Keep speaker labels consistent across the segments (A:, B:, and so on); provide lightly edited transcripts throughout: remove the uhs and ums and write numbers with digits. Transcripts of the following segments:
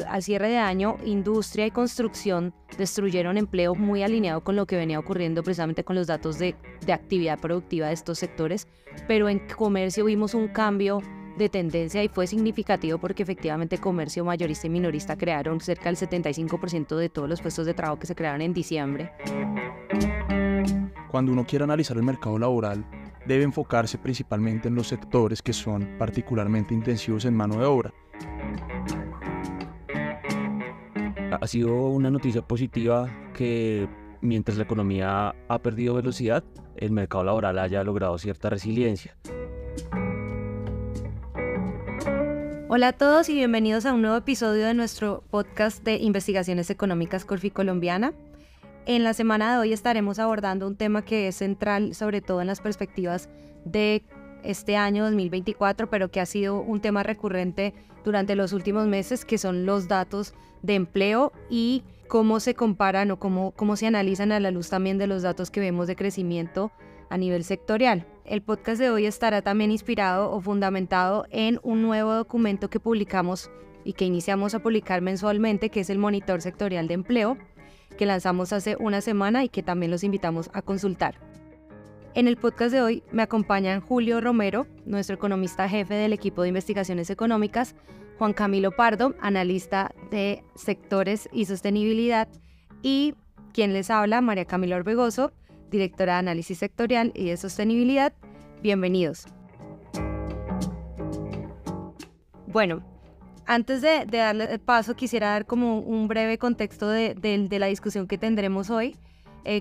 A: al cierre de año, industria y construcción destruyeron empleo, muy alineado con lo que venía ocurriendo precisamente con los datos de actividad productiva de estos sectores, pero en comercio vimos un cambio de tendencia y fue significativo porque efectivamente comercio mayorista y minorista crearon cerca del 75% de todos los puestos de trabajo que se crearon en diciembre.
B: Cuando uno quiere analizar el mercado laboral, debe enfocarse principalmente en los sectores que son particularmente intensivos en mano de obra.
C: Ha sido una noticia positiva que mientras la economía ha perdido velocidad, el mercado laboral haya logrado cierta resiliencia.
A: Hola a todos y bienvenidos a un nuevo episodio de nuestro podcast de Investigaciones Económicas Colombiana. En la semana de hoy estaremos abordando un tema que es central, sobre todo en las perspectivas de este año 2024, pero que ha sido un tema recurrente durante los últimos meses, que son los datos de empleo y cómo se comparan o cómo se analizan a la luz también de los datos que vemos de crecimiento a nivel sectorial. El podcast de hoy estará también inspirado o fundamentado en un nuevo documento que publicamos y que iniciamos a publicar mensualmente, que es el Monitor Sectorial de Empleo, que lanzamos hace una semana y que también los invitamos a consultar. En el podcast de hoy me acompañan Julio Romero, nuestro economista jefe del equipo de investigaciones económicas, Juan Camilo Pardo, analista de sectores y sostenibilidad, y quien les habla, María Camila Orbegoso, directora de análisis sectorial y de sostenibilidad. Bienvenidos. Bueno, antes de darle el paso, quisiera dar como un breve contexto de la discusión que tendremos hoy.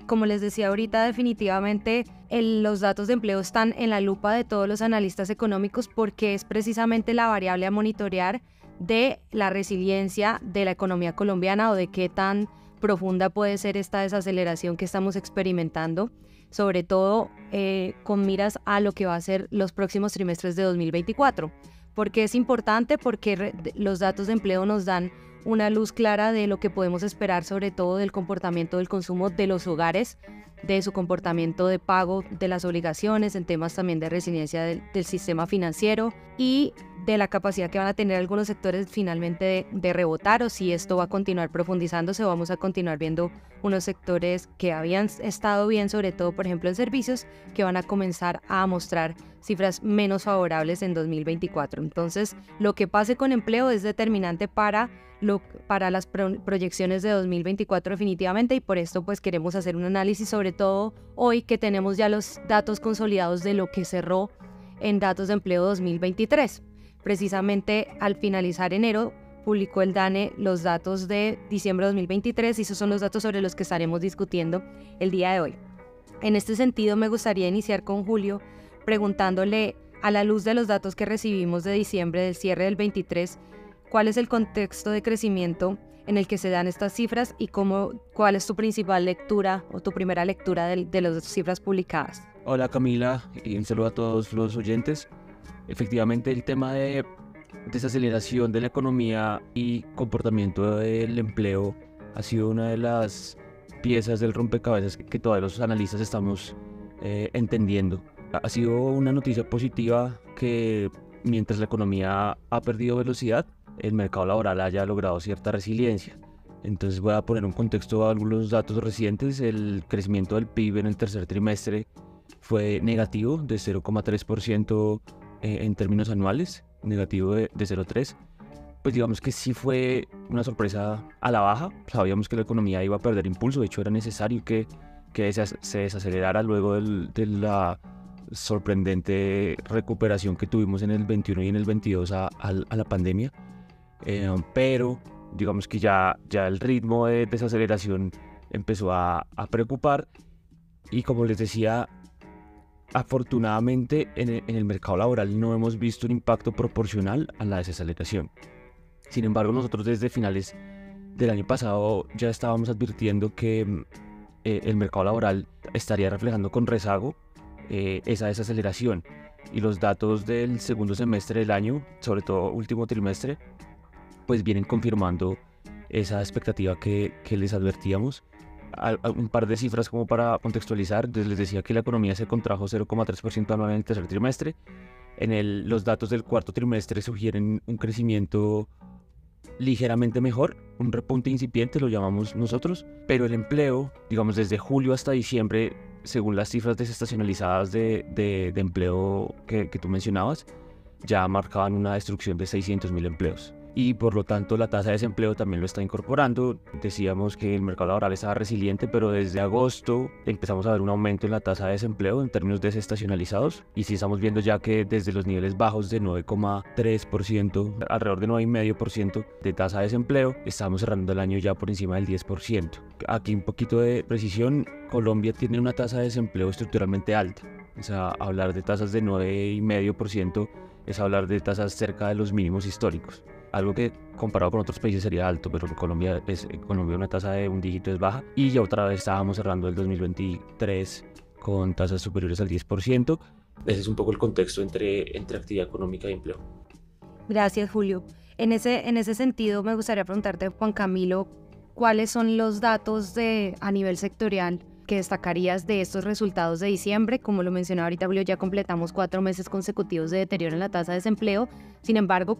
A: Como les decía ahorita, definitivamente los datos de empleo están en la lupa de todos los analistas económicos porque es precisamente la variable a monitorear de la resiliencia de la economía colombiana o de qué tan profunda puede ser esta desaceleración que estamos experimentando, sobre todo con miras a lo que va a ser los próximos trimestres de 2024. ¿Por qué es importante? Porque los datos de empleo nos dan una luz clara de lo que podemos esperar, sobre todo del comportamiento del consumo de los hogares, de su comportamiento de pago de las obligaciones, en temas también de resiliencia del sistema financiero y de la capacidad que van a tener algunos sectores finalmente de rebotar, o si esto va a continuar profundizándose o vamos a continuar viendo unos sectores que habían estado bien, sobre todo por ejemplo en servicios, que van a comenzar a mostrar cifras menos favorables en 2024. Entonces, lo que pase con empleo es determinante para las proyecciones de 2024 definitivamente, y por esto pues queremos hacer un análisis, sobre todo hoy que tenemos ya los datos consolidados de lo que cerró en datos de empleo 2023. Precisamente al finalizar enero publicó el DANE los datos de diciembre de 2023 y esos son los datos sobre los que estaremos discutiendo el día de hoy. En este sentido, me gustaría iniciar con Julio preguntándole, a la luz de los datos que recibimos de diciembre del cierre del 23, ¿cuál es el contexto de crecimiento en el que se dan estas cifras y cuál es tu principal lectura o tu primera lectura de las cifras publicadas?
C: Hola Camila y un saludo a todos los oyentes. Efectivamente, el tema de desaceleración de la economía y comportamiento del empleo ha sido una de las piezas del rompecabezas que todos los analistas estamos entendiendo. Ha sido una noticia positiva que mientras la economía ha perdido velocidad, el mercado laboral haya logrado cierta resiliencia. Entonces voy a poner un contexto a algunos datos recientes. El crecimiento del PIB en el tercer trimestre fue negativo de 0,3% en términos anuales, negativo de 0,3%. Pues digamos que sí fue una sorpresa a la baja. Sabíamos que la economía iba a perder impulso, de hecho era necesario que se desacelerara luego de la sorprendente recuperación que tuvimos en el 21 y en el 22 a la pandemia. Pero digamos que ya el ritmo de desaceleración empezó a preocupar y, como les decía, afortunadamente en el mercado laboral no hemos visto un impacto proporcional a la desaceleración. Sin embargo, nosotros desde finales del año pasado ya estábamos advirtiendo que el mercado laboral estaría reflejando con rezago esa desaceleración, y los datos del segundo semestre del año, sobre todo último trimestre, pues vienen confirmando esa expectativa que les advertíamos. Un par de cifras como para contextualizar. Les decía que la economía se contrajo 0,3% anual en el tercer trimestre. Los datos del cuarto trimestre sugieren un crecimiento ligeramente mejor, un repunte incipiente lo llamamos nosotros, pero el empleo, digamos desde julio hasta diciembre, según las cifras desestacionalizadas de empleo que tú mencionabas, ya marcaban una destrucción de 600.000 empleos. Y por lo tanto la tasa de desempleo también lo está incorporando. Decíamos que el mercado laboral estaba resiliente, pero desde agosto empezamos a ver un aumento en la tasa de desempleo en términos desestacionalizados. Y sí estamos viendo ya que desde los niveles bajos de 9,3%, alrededor de 9,5% de tasa de desempleo, estamos cerrando el año ya por encima del 10%. Aquí un poquito de precisión, Colombia tiene una tasa de desempleo estructuralmente alta. O sea, hablar de tasas de 9,5% es hablar de tasas cerca de los mínimos históricos. Algo que comparado con otros países sería alto, pero en Colombia una tasa de un dígito es baja. Y ya otra vez estábamos cerrando el 2023 con tasas superiores al 10%. Ese es un poco el contexto entre actividad económica y empleo.
A: Gracias, Julio. En ese sentido, me gustaría preguntarte, Juan Camilo, ¿cuáles son los datos a nivel sectorial que destacarías de estos resultados de diciembre? Como lo mencionaba ahorita Julio, ya completamos 4 meses consecutivos de deterioro en la tasa de desempleo. Sin embargo,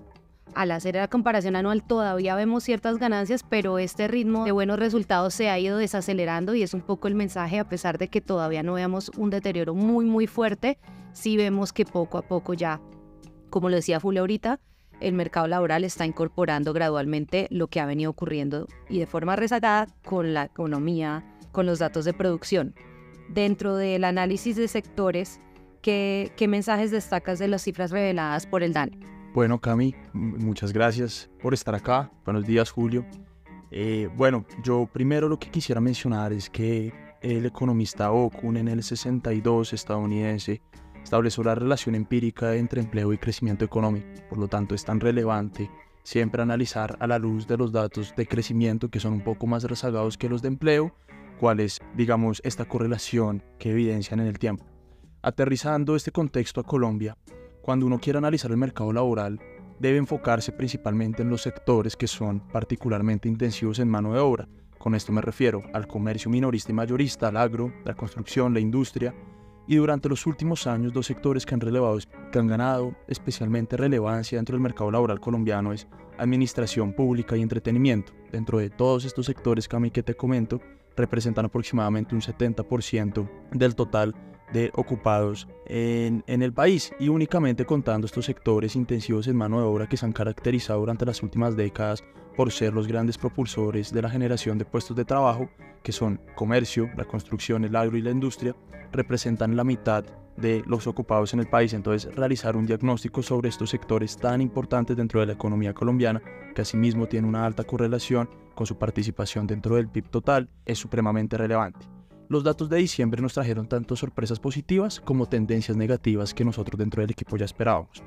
A: al hacer la comparación anual todavía vemos ciertas ganancias, pero este ritmo de buenos resultados se ha ido desacelerando y es un poco el mensaje, a pesar de que todavía no veamos un deterioro muy fuerte, sí vemos que poco a poco ya, como lo decía Julio ahorita, el mercado laboral está incorporando gradualmente lo que ha venido ocurriendo y de forma rezagada con la economía, con los datos de producción. Dentro del análisis de sectores, ¿qué mensajes destacas de las cifras reveladas por el DANE?
B: Bueno, Cami, muchas gracias por estar acá. Buenos días, Julio. Bueno, yo primero lo que quisiera mencionar es que el economista Okun en el 62 estadounidense estableció la relación empírica entre empleo y crecimiento económico. Por lo tanto, es tan relevante siempre analizar a la luz de los datos de crecimiento que son un poco más rezagados que los de empleo, cuál es, digamos, esta correlación que evidencian en el tiempo. Aterrizando este contexto a Colombia, cuando uno quiere analizar el mercado laboral, debe enfocarse principalmente en los sectores que son particularmente intensivos en mano de obra. Con esto me refiero al comercio minorista y mayorista, al agro, la construcción, la industria. Y durante los últimos años, 2 sectores que han ganado especialmente relevancia dentro del mercado laboral colombiano es administración pública y entretenimiento. Dentro de todos estos sectores, Cami, que te comento, representan aproximadamente un 70% del total de ocupados en el país, y únicamente contando estos sectores intensivos en mano de obra que se han caracterizado durante las últimas décadas por ser los grandes propulsores de la generación de puestos de trabajo, que son comercio, la construcción, el agro y la industria, representan la mitad de los ocupados en el país. Entonces, realizar un diagnóstico sobre estos sectores tan importantes dentro de la economía colombiana, que asimismo tiene una alta correlación con su participación dentro del PIB total, es supremamente relevante. Los datos de diciembre nos trajeron tanto sorpresas positivas como tendencias negativas que nosotros dentro del equipo ya esperábamos.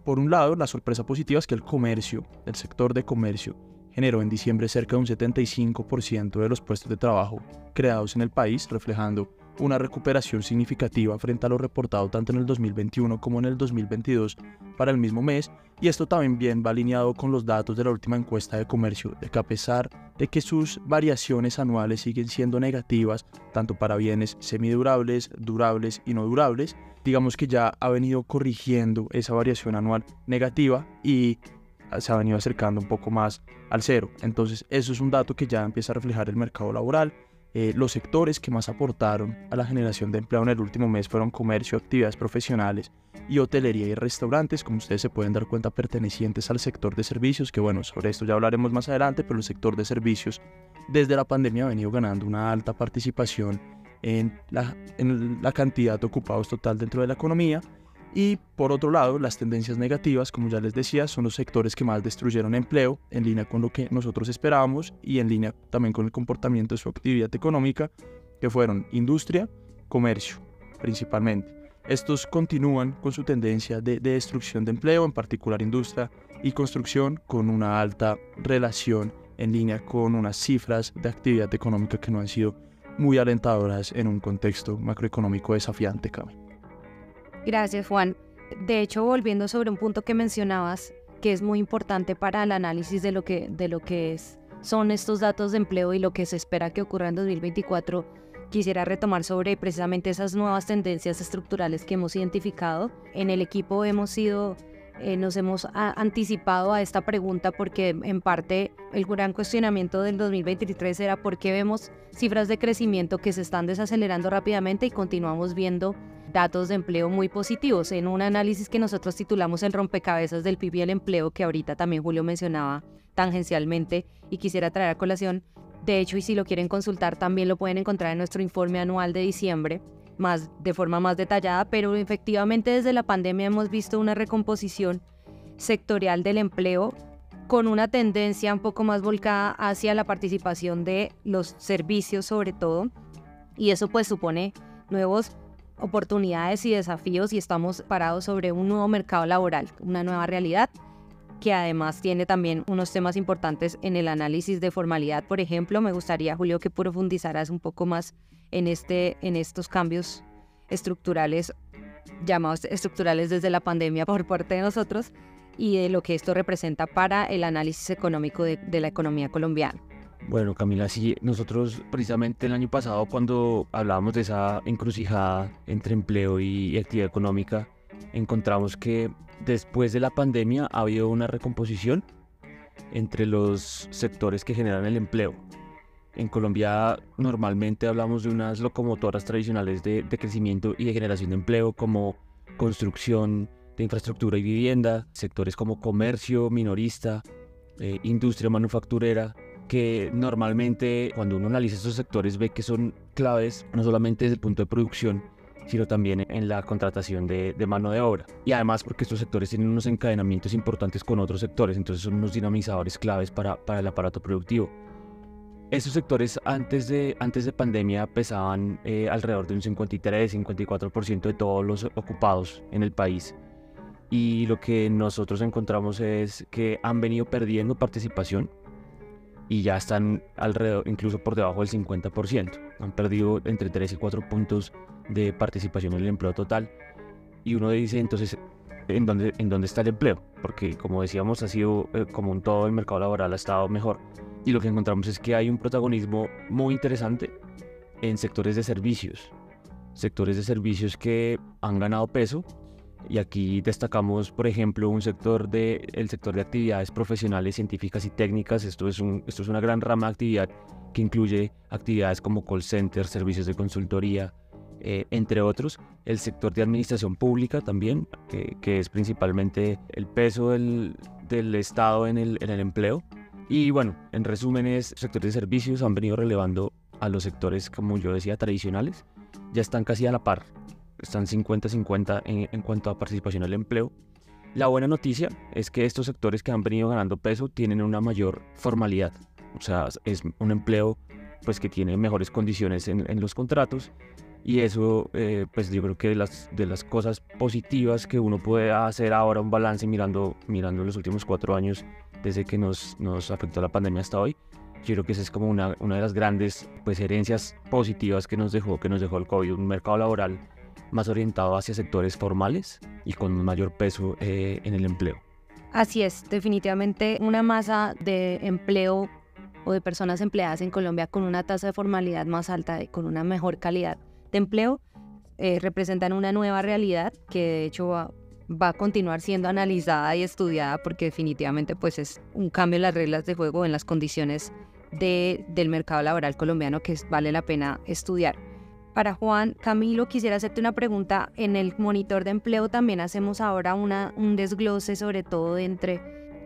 B: Por un lado, la sorpresa positiva es que el sector de comercio, generó en diciembre cerca de un 75% de los puestos de trabajo creados en el país, reflejando una recuperación significativa frente a lo reportado tanto en el 2021 como en el 2022 para el mismo mes, y esto también va alineado con los datos de la última encuesta de comercio, de que a pesar de que sus variaciones anuales siguen siendo negativas, tanto para bienes semidurables, durables y no durables, digamos que ya ha venido corrigiendo esa variación anual negativa y se ha venido acercando un poco más al cero. Entonces eso es un dato que ya empieza a reflejar el mercado laboral. Los sectores que más aportaron a la generación de empleo en el último mes fueron comercio, actividades profesionales y hotelería y restaurantes, como ustedes se pueden dar cuenta, pertenecientes al sector de servicios, que bueno, sobre esto ya hablaremos más adelante, pero el sector de servicios desde la pandemia ha venido ganando una alta participación en la cantidad de ocupados total dentro de la economía. Y por otro lado, las tendencias negativas, como ya les decía, son los sectores que más destruyeron empleo, en línea con lo que nosotros esperábamos y en línea también con el comportamiento de su actividad económica, que fueron industria, comercio, principalmente. Estos continúan con su tendencia de destrucción de empleo, en particular industria y construcción, con una alta relación en línea con unas cifras de actividad económica que no han sido muy alentadoras en un contexto macroeconómico desafiante, Cami.
A: Gracias, Juan. De hecho, volviendo sobre un punto que mencionabas, que es muy importante para el análisis de lo que son estos datos de empleo y lo que se espera que ocurra en 2024, quisiera retomar sobre precisamente esas nuevas tendencias estructurales que hemos identificado. En el equipo hemos ido nos hemos anticipado a esta pregunta porque en parte el gran cuestionamiento del 2023 era por qué vemos cifras de crecimiento que se están desacelerando rápidamente y continuamos viendo datos de empleo muy positivos. En un análisis que nosotros titulamos El rompecabezas del PIB y el empleo, que ahorita también Julio mencionaba tangencialmente y quisiera traer a colación, de hecho, y si lo quieren consultar también lo pueden encontrar en nuestro informe anual de diciembre, de forma más detallada, pero efectivamente desde la pandemia hemos visto una recomposición sectorial del empleo con una tendencia un poco más volcada hacia la participación de los servicios sobre todo, y eso pues supone nuevas oportunidades y desafíos y estamos parados sobre un nuevo mercado laboral, una nueva realidad que además tiene también unos temas importantes en el análisis de formalidad. Por ejemplo, me gustaría, Julio, que profundizaras un poco más en estos cambios estructurales, llamados estructurales desde la pandemia por parte de nosotros, y de lo que esto representa para el análisis económico de la economía colombiana.
C: Bueno, Camila, sí, nosotros precisamente el año pasado cuando hablábamos de esa encrucijada entre empleo y actividad económica, encontramos que después de la pandemia ha habido una recomposición entre los sectores que generan el empleo. En Colombia normalmente hablamos de unas locomotoras tradicionales de crecimiento y de generación de empleo como construcción de infraestructura y vivienda, sectores como comercio, minorista, industria manufacturera, que normalmente cuando uno analiza estos sectores ve que son claves no solamente desde el punto de producción, sino también en la contratación de mano de obra. Y además porque estos sectores tienen unos encadenamientos importantes con otros sectores, entonces son unos dinamizadores claves para el aparato productivo. Estos sectores antes de pandemia pesaban alrededor de un 53-54% de todos los ocupados en el país. Y lo que nosotros encontramos es que han venido perdiendo participación y ya están alrededor, incluso por debajo del 50%. Han perdido entre 3 y 4 puntos de participación en el empleo total. Y uno dice entonces, ¿en dónde está el empleo? Porque como decíamos, ha sido como un todo el mercado laboral ha estado mejor. Y lo que encontramos es que hay un protagonismo muy interesante en sectores de servicios que han ganado peso. Y aquí destacamos, por ejemplo, el sector de actividades profesionales, científicas y técnicas. Esto es una gran rama de actividad que incluye actividades como call center, servicios de consultoría, entre otros. El sector de administración pública también, que es principalmente el peso del Estado en el empleo. Y bueno, en resúmenes, sectores de servicios han venido relevando a los sectores, como yo decía, tradicionales. Ya están casi a la par. Están 50-50 en cuanto a participación al empleo. La buena noticia es que estos sectores que han venido ganando peso tienen una mayor formalidad. O sea, es un empleo pues, que tiene mejores condiciones en los contratos. Y eso, pues yo creo que de las cosas positivas que uno puede hacer ahora un balance mirando los últimos 4 años desde que nos afectó la pandemia hasta hoy. Yo creo que esa es como una de las grandes pues, herencias positivas que nos dejó el COVID, un mercado laboral más orientado hacia sectores formales y con un mayor peso en el empleo.
A: Así es, definitivamente una masa de empleo o de personas empleadas en Colombia con una tasa de formalidad más alta y con una mejor calidad de empleo representan una nueva realidad que de hecho va a continuar siendo analizada y estudiada porque definitivamente pues, es un cambio en las reglas de juego, en las condiciones del mercado laboral colombiano que vale la pena estudiar. Para Juan, Camilo, quisiera hacerte una pregunta. En el monitor de empleo también hacemos ahora un desglose sobre todo entre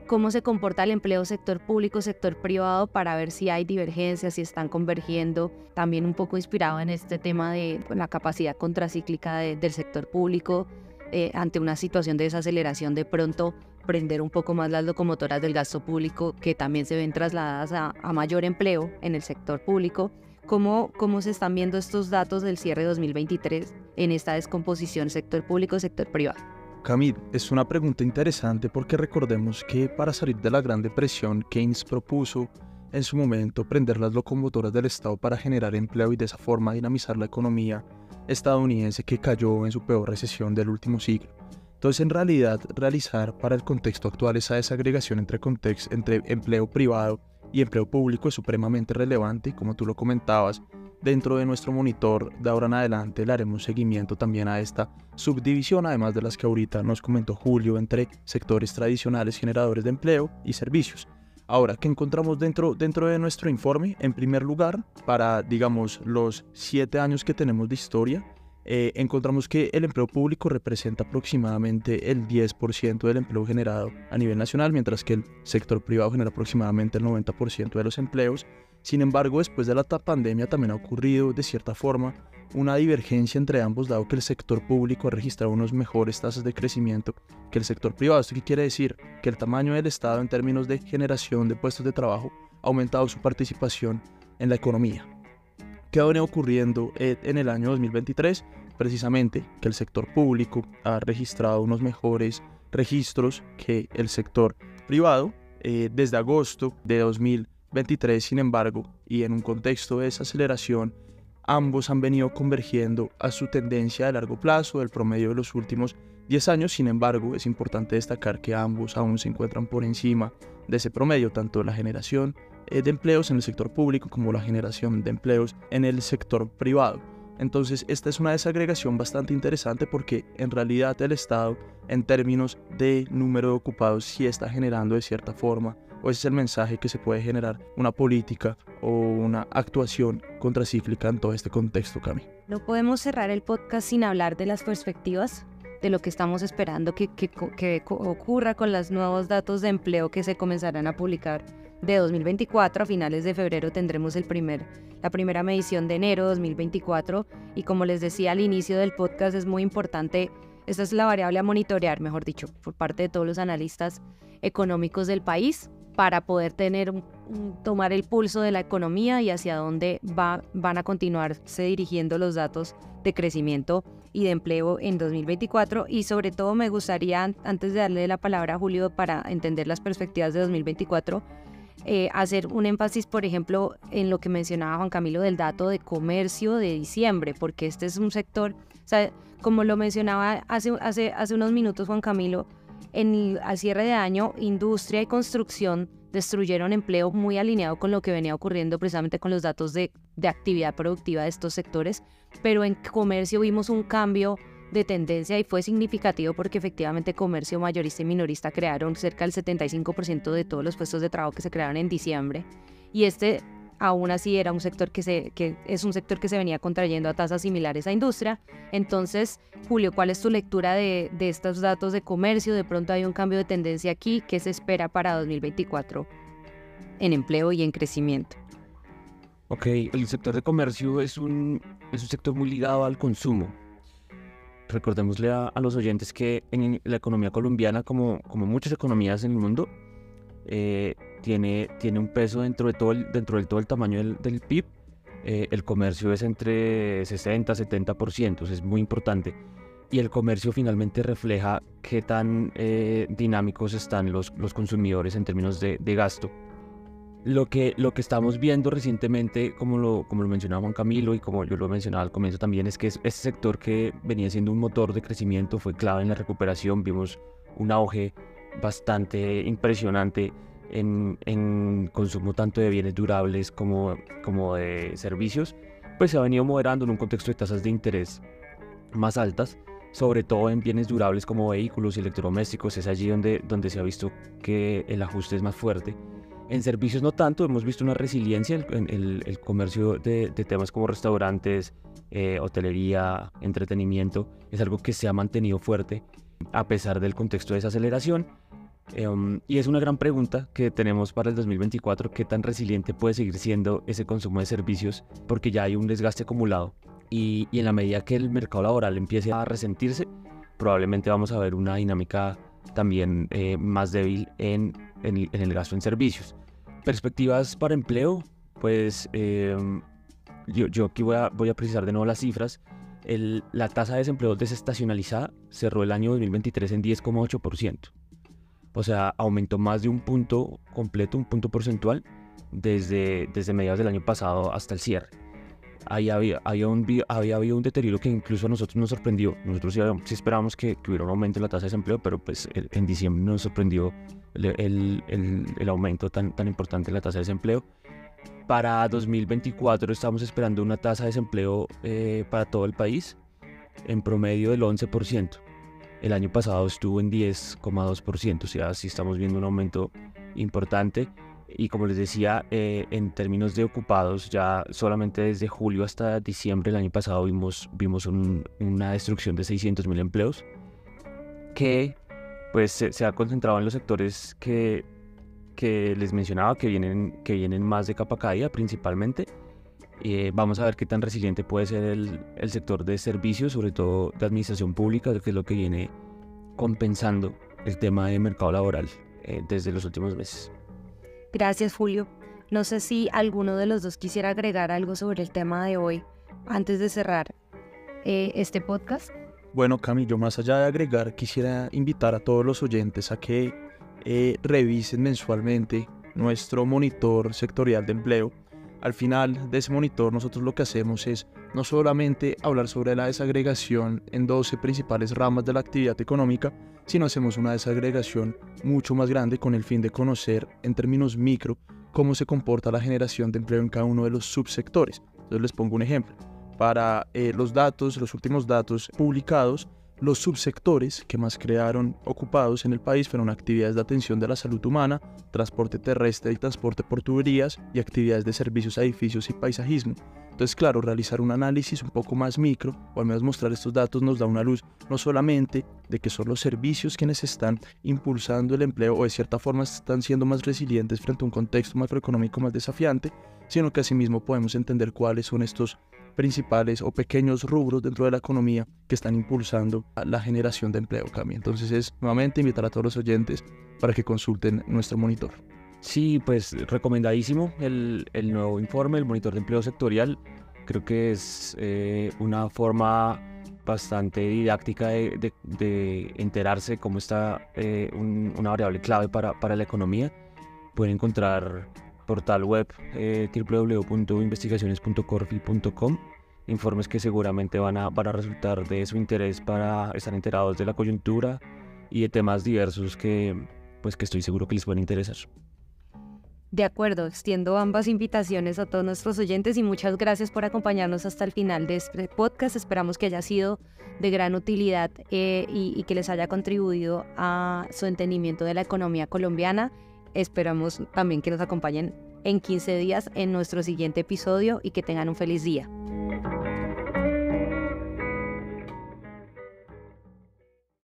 A: cómo se comporta el empleo sector público, sector privado, para ver si hay divergencias, si están convergiendo, también un poco inspirado en este tema de la capacidad contracíclica del sector público ante una situación de desaceleración, de pronto prender un poco más las locomotoras del gasto público que también se ven trasladadas a mayor empleo en el sector público. ¿Cómo se están viendo estos datos del cierre 2023 en esta descomposición sector público-sector privado?
B: Camil, es una pregunta interesante porque recordemos que para salir de la Gran Depresión, Keynes propuso en su momento prender las locomotoras del Estado para generar empleo y de esa forma dinamizar la economía estadounidense que cayó en su peor recesión del último siglo. Entonces, en realidad, realizar para el contexto actual esa desagregación entre empleo privado y empleo público es supremamente relevante y como tú lo comentabas, dentro de nuestro monitor de ahora en adelante le haremos seguimiento también a esta subdivisión, además de las que ahorita nos comentó Julio, entre sectores tradicionales generadores de empleo y servicios. Ahora, ¿qué encontramos dentro de nuestro informe? En primer lugar, para, digamos, los 7 años que tenemos de historia, encontramos que el empleo público representa aproximadamente el 10% del empleo generado a nivel nacional, mientras que el sector privado genera aproximadamente el 90% de los empleos. Sin embargo, después de la pandemia también ha ocurrido, de cierta forma, una divergencia entre ambos, dado que el sector público ha registrado unas mejores tasas de crecimiento que el sector privado. ¿Esto qué quiere decir? Que el tamaño del Estado en términos de generación de puestos de trabajo ha aumentado su participación en la economía. ¿Qué ha venido ocurriendo en el año 2023? Precisamente que el sector público ha registrado unos mejores registros que el sector privado desde agosto de 2023. Sin embargo, y en un contexto de desaceleración, ambos han venido convergiendo a su tendencia de largo plazo, del promedio de los últimos 10 años. Sin embargo, es importante destacar que ambos aún se encuentran por encima de ese promedio, tanto la generación de empleos en el sector público como la generación de empleos en el sector privado. Entonces, esta es una desagregación bastante interesante porque en realidad el Estado, en términos de número de ocupados, sí está generando de cierta forma, o ese es el mensaje que se puede generar, una política o una actuación contracíclica en todo este contexto, Cami.
A: No podemos cerrar el podcast sin hablar de las perspectivas, de lo que estamos esperando que ocurra con los nuevos datos de empleo que se comenzarán a publicar de 2024. A finales de febrero tendremos la primera medición de enero de 2024 y como les decía al inicio del podcast, es muy importante, esta es la variable a monitorear, mejor dicho, por parte de todos los analistas económicos del país para poder tomar el pulso de la economía y hacia dónde van a continuarse dirigiendo los datos de crecimiento y de empleo en 2024. Y sobre todo me gustaría, antes de darle la palabra a Julio para entender las perspectivas de 2024, hacer un énfasis, por ejemplo, en lo que mencionaba Juan Camilo del dato de comercio de diciembre, porque este es un sector, o sea, como lo mencionaba hace unos minutos Juan Camilo, al cierre de año, industria y construcción destruyeron empleo muy alineado con lo que venía ocurriendo precisamente con los datos de actividad productiva de estos sectores, pero en comercio vimos un cambio de tendencia y fue significativo porque efectivamente comercio mayorista y minorista crearon cerca del 75% de todos los puestos de trabajo que se crearon en diciembre, y aún así era un sector que es un sector que se venía contrayendo a tasas similares a industria. Entonces, Julio, ¿cuál es tu lectura de estos datos de comercio? De pronto hay un cambio de tendencia aquí. ¿Qué se espera para 2024 en empleo y en crecimiento?
C: Ok, el sector de comercio es un sector muy ligado al consumo. Recordémosle a los oyentes que en la economía colombiana, como muchas economías en el mundo, tiene un peso dentro del todo el tamaño del PIB. El comercio es entre 60-70%, es muy importante. Y el comercio finalmente refleja qué tan dinámicos están los consumidores en términos de gasto. Lo que estamos viendo recientemente, como lo mencionaba Juan Camilo y como yo lo mencionaba al comienzo también, es que este sector que venía siendo un motor de crecimiento fue clave en la recuperación. Vimos un auge bastante impresionante en consumo tanto de bienes durables como de servicios. Pues se ha venido moderando en un contexto de tasas de interés más altas, sobre todo en bienes durables como vehículos y electrodomésticos. Es allí donde se ha visto que el ajuste es más fuerte. En servicios no tanto, hemos visto una resiliencia en el comercio de temas como restaurantes, hotelería, entretenimiento. Es algo que se ha mantenido fuerte a pesar del contexto de desaceleración. Y es una gran pregunta que tenemos para el 2024, qué tan resiliente puede seguir siendo ese consumo de servicios, porque ya hay un desgaste acumulado y en la medida que el mercado laboral empiece a resentirse, probablemente vamos a ver una dinámica también más débil en el gasto en servicios. Perspectivas para empleo, pues yo aquí voy a precisar de nuevo las cifras. La tasa de desempleo desestacionalizada cerró el año 2023 en 10,8%. O sea, aumentó más de un punto completo, un punto porcentual, desde mediados del año pasado hasta el cierre. Ahí había habido un deterioro que incluso a nosotros nos sorprendió. Nosotros sí esperábamos que hubiera un aumento en la tasa de desempleo, pero pues en diciembre nos sorprendió el aumento tan importante de la tasa de desempleo. Para 2024 estamos esperando una tasa de desempleo para todo el país en promedio del 11%. El año pasado estuvo en 10,2%, o sea, sí estamos viendo un aumento importante. Y como les decía, en términos de ocupados, ya solamente desde julio hasta diciembre del año pasado vimos una destrucción de 600.000 empleos, que pues se ha concentrado en los sectores que les mencionaba, que vienen más de capa caída principalmente. Vamos a ver qué tan resiliente puede ser el sector de servicios, sobre todo de administración pública, que es lo que viene compensando el tema de mercado laboral desde los últimos meses.
A: Gracias, Julio. No sé si alguno de los dos quisiera agregar algo sobre el tema de hoy antes de cerrar este podcast.
B: Bueno, Cami, yo más allá de agregar, quisiera invitar a todos los oyentes a que revisen mensualmente nuestro monitor sectorial de empleo. Al final de ese monitor nosotros lo que hacemos es no solamente hablar sobre la desagregación en 12 principales ramas de la actividad económica, sino hacemos una desagregación mucho más grande con el fin de conocer en términos micro cómo se comporta la generación de empleo en cada uno de los subsectores. Entonces les pongo un ejemplo. Para los últimos datos publicados, los subsectores que más crearon ocupados en el país fueron actividades de atención de la salud humana, transporte terrestre y transporte por tuberías y actividades de servicios a edificios y paisajismo. Entonces, claro, realizar un análisis un poco más micro, o al menos mostrar estos datos, nos da una luz no solamente de que son los servicios quienes están impulsando el empleo o de cierta forma están siendo más resilientes frente a un contexto macroeconómico más desafiante, sino que asimismo podemos entender cuáles son estos principales o pequeños rubros dentro de la economía que están impulsando la generación de empleo, Cami. Entonces es nuevamente invitar a todos los oyentes para que consulten nuestro monitor.
C: Sí, pues recomendadísimo el nuevo informe, el monitor de empleo sectorial. Creo que es una forma bastante didáctica de enterarse cómo está una variable clave para la economía. Pueden encontrar portal web www.investigaciones.corfi.com, informes que seguramente van a resultar de su interés para estar enterados de la coyuntura y de temas diversos que estoy seguro que les pueden interesar.
A: De acuerdo, extiendo ambas invitaciones a todos nuestros oyentes y muchas gracias por acompañarnos hasta el final de este podcast. Esperamos que haya sido de gran utilidad y que les haya contribuido a su entendimiento de la economía colombiana. Esperamos también que nos acompañen en 15 días en nuestro siguiente episodio y que tengan un feliz día.